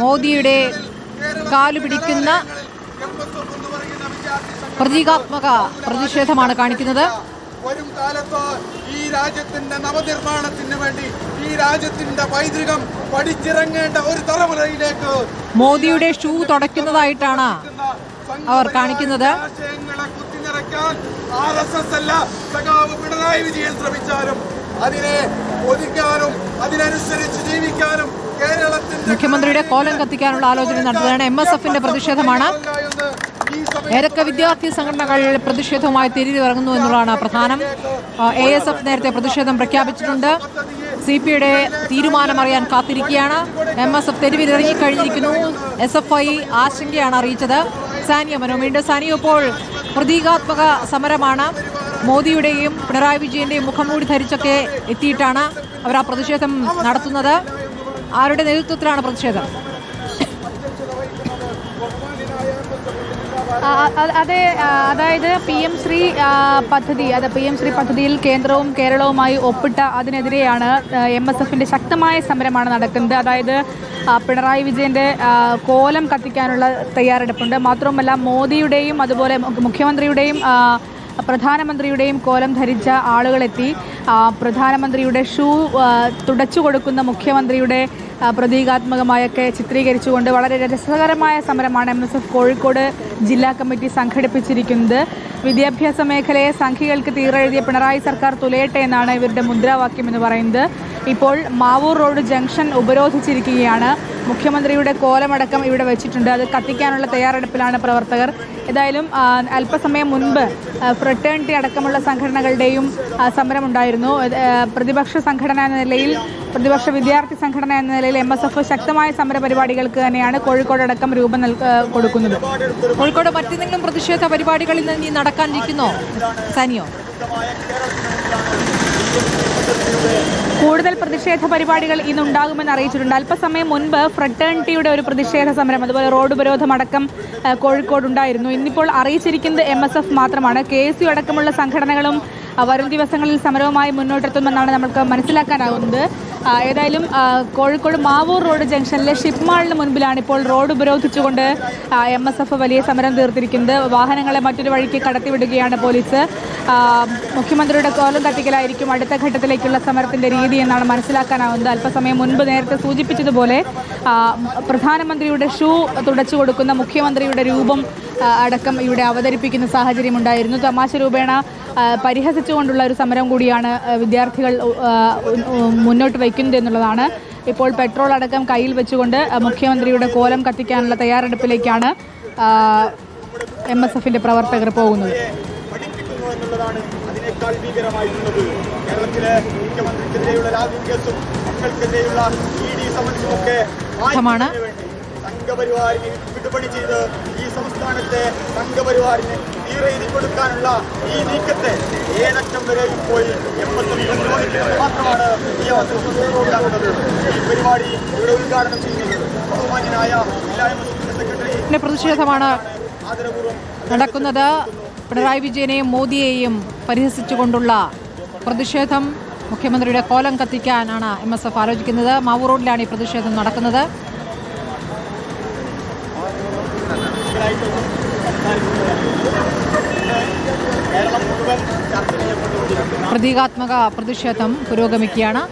മോദിയുടെ കാലുപിടിക്കുന്ന പ്രതീകാത്മക പ്രതിഷേധമാണ് കാണിക്കുന്നത്. വരും കാലത്ത് ഈ രാജ്യത്തിന്റെ നവനിർമ്മാണത്തിന് വേണ്ടി ഈ രാജ്യത്തിന്റെ പൈതൃകം പഠിച്ചിറങ്ങേണ്ട ഒരു തലമുറയിലേക്ക് മോദിയുടെ ഷൂ തുടയ്ക്കുന്നതായിട്ടാണ് അവർ കാണിക്കുന്നത്. പിണറായി വിജയൻ ശ്രമിച്ചാലും അതിനെ ഒതുക്കാനും അതിനനുസരിച്ച് ജീവിക്കാനും കേരളത്തിന്റെ മുഖ്യമന്ത്രിയുടെ കോലം കത്തിക്കാനുള്ള ആലോചന നടത്തുകയാണ്. MSFന്റെ പ്രതിഷേധമാണ്. ഏതൊക്കെ വിദ്യാർത്ഥി സംഘടനകൾ പ്രതിഷേധവുമായി തിരിഞ്ഞിറങ്ങുന്നു എന്നുള്ളതാണ് പ്രധാനം. ASF നേരത്തെ പ്രതിഷേധം പ്രഖ്യാപിച്ചിട്ടുണ്ട്. CPയുടെ തീരുമാനം അറിയാൻ കാത്തിരിക്കുകയാണ്. MSF തെരുവിലിറങ്ങിക്കഴിഞ്ഞിരിക്കുന്നു. SFI ആശങ്കയാണ് അറിയിച്ചത്. സാനിയ മനോമീണ്ട്. സാനിയ, ഇപ്പോൾ പ്രതീകാത്മക സമരമാണ്. മോദിയുടെയും പിണറായി വിജയന്റെയും മുഖംമൂടി ധരിച്ചൊക്കെ എത്തിയിട്ടാണ് അവർ ആ പ്രതിഷേധം നടത്തുന്നത്. ആരുടെ നേതൃത്വത്തിലാണ് പ്രതിഷേധം? അതായത് PM ശ്രീ പദ്ധതി, PM ശ്രീ പദ്ധതിയിൽ കേന്ദ്രവും കേരളവുമായി ഒപ്പിട്ട അതിനെതിരെയാണ് MSFന്റെ ശക്തമായ സമരമാണ് നടക്കുന്നത്. അതായത് പിണറായി വിജയന്റെ കോലം കത്തിക്കാനുള്ള തയ്യാറെടുപ്പുണ്ട്. മാത്രവുമല്ല മോദിയുടെയും അതുപോലെ മുഖ്യമന്ത്രിയുടെയും പ്രധാനമന്ത്രിയുടെയും കോലം ധരിച്ച ആളുകളെത്തി പ്രധാനമന്ത്രിയുടെ ഷൂ തുടച്ചു കൊടുക്കുന്ന മുഖ്യമന്ത്രിയുടെ പ്രതീകാത്മകമായൊക്കെ ചിത്രീകരിച്ചുകൊണ്ട് വളരെ രസകരമായ സമരമാണ് MSF കോഴിക്കോട് ജില്ലാ കമ്മിറ്റി സംഘടിപ്പിച്ചിരിക്കുന്നത്. വിദ്യാഭ്യാസ മേഖലയെ സംഖ്യകൾക്ക് തീരെഴുതിയ പിണറായി സർക്കാർ തുലയട്ടെ എന്നാണ് ഇവരുടെ മുദ്രാവാക്യം എന്ന് പറയുന്നത്. ഇപ്പോൾ മാവൂർ റോഡ് ജംഗ്ഷൻ ഉപരോധിച്ചിരിക്കുകയാണ്. മുഖ്യമന്ത്രിയുടെ കോലമടക്കം ഇവിടെ വെച്ചിട്ടുണ്ട്. അത് കത്തിക്കാനുള്ള തയ്യാറെടുപ്പിലാണ് പ്രവർത്തകർ. ഏതായാലും അല്പസമയം മുൻപ് ഫ്രട്ടേണിറ്റി അടക്കമുള്ള സംഘടനകളുടെയും സമരമുണ്ടായിരുന്നു. പ്രതിപക്ഷ സംഘടന എന്ന നിലയിൽ, പ്രതിപക്ഷ വിദ്യാർത്ഥി സംഘടന എന്ന നിലയിൽ MSF ശക്തമായ സമര പരിപാടികൾക്ക് തന്നെയാണ് കോഴിക്കോടടക്കം രൂപം കൊടുക്കുന്നത്. കോഴിക്കോട് മറ്റെന്തെങ്കിലും പ്രതിഷേധ പരിപാടികളിൽ നിന്ന് നടക്കാനിരിക്കുന്നോ സാനിയോ? കൂടുതൽ പ്രതിഷേധ പരിപാടികൾ ഇന്നുണ്ടാകുമെന്ന് അറിയിച്ചിട്ടുണ്ട്. അല്പസമയം മുൻപ് ഫ്രട്ടേണിറ്റിയുടെ ഒരു പ്രതിഷേധ സമരം, അതുപോലെ റോഡ് ഉപരോധം അടക്കം കോഴിക്കോടുണ്ടായിരുന്നു. ഇന്നിപ്പോൾ അറിയിച്ചിരിക്കുന്നത് MSF മാത്രമാണ്. KSU അടക്കമുള്ള സംഘടനകളും വരും ദിവസങ്ങളിൽ സമരവുമായി മുന്നോട്ടെത്തുമെന്നാണ് നമുക്ക് മനസ്സിലാക്കാനാവുന്നത്. ഏതായാലും കോഴിക്കോട് മാവൂർ റോഡ് ജംഗ്ഷനിലെ ഷിപ്പ് മാളിന് മുൻപിലാണ് ഇപ്പോൾ റോഡ് ഉപരോധിച്ചുകൊണ്ട് MSF വലിയ സമരം തീർത്തിരിക്കുന്നത്. വാഹനങ്ങളെ മറ്റൊരു വഴിക്ക് കടത്തിവിടുകയാണ് പോലീസ്. മുഖ്യമന്ത്രിയുടെ കോലം തട്ടിക്കലായിരിക്കും അടുത്ത ഘട്ടത്തിലേക്കുള്ള സമരത്തിന്റെ രീതി എന്നാണ് മനസ്സിലാക്കാനാവുന്നത്. അല്പസമയം മുൻപ് നേരത്തെ സൂചിപ്പിച്ചതുപോലെ പ്രധാനമന്ത്രിയുടെ ഷൂ തുടച്ചു കൊടുക്കുന്ന മുഖ്യമന്ത്രിയുടെ രൂപം അടക്കം ഇവിടെ അവതരിപ്പിക്കുന്ന സാഹചര്യം ഉണ്ടായിരുന്നു. തമാശ രൂപേണ പരിഹസിച്ചുകൊണ്ടുള്ള ഒരു സമരം കൂടിയാണ് വിദ്യാർത്ഥികൾ മുന്നോട്ട് വയ്ക്കുന്നത് എന്നുള്ളതാണ്. ഇപ്പോൾ പെട്രോൾ അടക്കം കയ്യിൽ വെച്ചുകൊണ്ട് മുഖ്യമന്ത്രിയുടെ കോലം കത്തിക്കാനുള്ള തയ്യാറെടുപ്പിലേക്കാണ് MSFന്റെ പ്രവർത്തകർ പോകുന്നത്. അതിനേക്കാൾ ഭീകരമായിട്ടുള്ളത് കേരളത്തിലെ മുഖ്യമന്ത്രിക്കെതിരെയുള്ള രാഹുൽ കേസും മക്കൾക്കെതിരെയുള്ള ED സമൻസുമൊക്കെ സംഘപരിവാറിന് വിടുപണി ചെയ്ത് ഈ സംസ്ഥാനത്തെ സംഘപരിവാറിന് തീരെഴുതി കൊടുക്കാനുള്ള ഈ നീക്കത്തെ ഏതറ്റം വരെയും പോയി MSF മാത്രമാണ് ഈ അവസരത്തിൽ ഈ പരിപാടി ഇവിടെ ഉദ്ഘാടനം ചെയ്യുന്നത്. ബഹുമാന്യനായ ജില്ലാ MSF സെക്രട്ടറി പ്രതിഷേധമാണ് നടക്കുന്നത്. പിണറായി വിജയനെയും മോദിയെയും പരിഹസിച്ചുകൊണ്ടുള്ള പ്രതിഷേധം. മുഖ്യമന്ത്രിയുടെ കോലം കത്തിക്കാനാണ് MSF ആലോചിക്കുന്നത്. മാവൂർ റോഡിലാണ് ഈ പ്രതിഷേധം നടക്കുന്നത്. പ്രതീകാത്മക പ്രതിഷേധം പുരോഗമിക്കുകയാണ്.